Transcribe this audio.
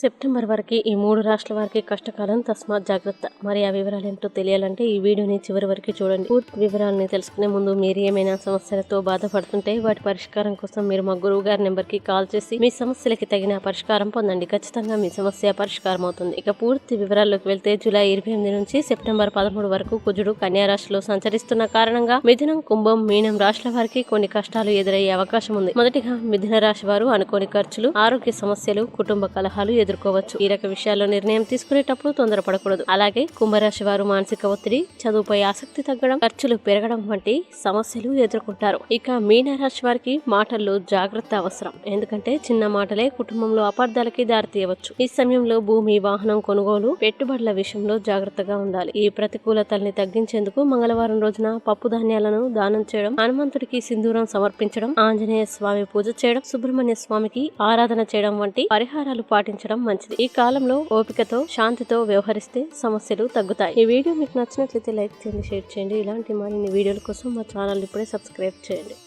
September వరకు ఈ 3 రాష్ట్రాల వారికి కష్టకాలం, తస్మాత్ జాగ్రత్త. మరి ఆ వివరాలు ఏమిటో తెలియాలంటే ఈ వీడియోని చివరి వరకు చూడండి. పూర్తి వివరాలని తెలుసుకునే ముందు మీరు ఏమైనా సమస్యలతో బాధపడుతుంటే వాటి పరిష్కారం కోసం మీరు మా గురువు గారి నెంబర్కి కాల్ చేసి మీ సమస్యలకి తగిన పరిష్కారం పొందండి. ఖచ్చితంగా మీ సమస్య పరిష్కారం అవుతుంది. ఇక పూర్తి వివరాల్లోకి వెళ్తే జూలై 28 నుంచి సెప్టెంబర్ 13 వరకు కుజుడు కన్యా రాశిలో సంచరిస్తున్న కారణంగా మిథునం, కుంభం, మీనం రాశుల వారికి కొన్ని కష్టాలు ఎదురయ్యే అవకాశం ఉంది. మొదటిగా మిథున రాశి వారు అనుకోని ఖర్చులు, ఆరోగ్య సమస్యలు, కుటుంబ కలహాలు ఎదుర్కోవచ్చు. ఈ రక విషయాల్లో నిర్ణయం తీసుకునేటప్పుడు తొందరపడకూడదు. అలాగే కుంభరాశి వారు మానసిక ఒత్తిడి, చదువుపై ఆసక్తి తగ్గడం, ఖర్చులు పెరగడం వంటి సమస్యలు ఎదుర్కొంటారు. ఇక మీనరాశి వారికి మాటల్లో జాగ్రత్త అవసరం. ఎందుకంటే చిన్న మాటలే కుటుంబంలో అపార్థాలకి దారితీయవచ్చు. ఈ సమయంలో భూమి, వాహనం కొనుగోలు, పెట్టుబడుల విషయంలో జాగ్రత్తగా ఉండాలి. ఈ ప్రతికూలతల్ని తగ్గించేందుకు మంగళవారం రోజున పప్పు ధాన్యాలను దానం చేయడం, హనుమంతుడికి సింధూరం సమర్పించడం, ఆంజనేయ స్వామి పూజ చేయడం, సుబ్రహ్మణ్య స్వామికి ఆరాధన చేయడం వంటి పరిహారాలు పాటించడం మంచిది. ఈ కాలంలో ఓపికతో, శాంతితో వ్యవహరిస్తే సమస్యలు తగ్గుతాయి. ఈ వీడియో మీకు నచ్చినట్లయితే లైక్ చేయండి, షేర్ చేయండి. ఇలాంటి మరిన్ని వీడియోల కోసం మా ఛానల్ ఇప్పుడే సబ్స్క్రైబ్ చేయండి.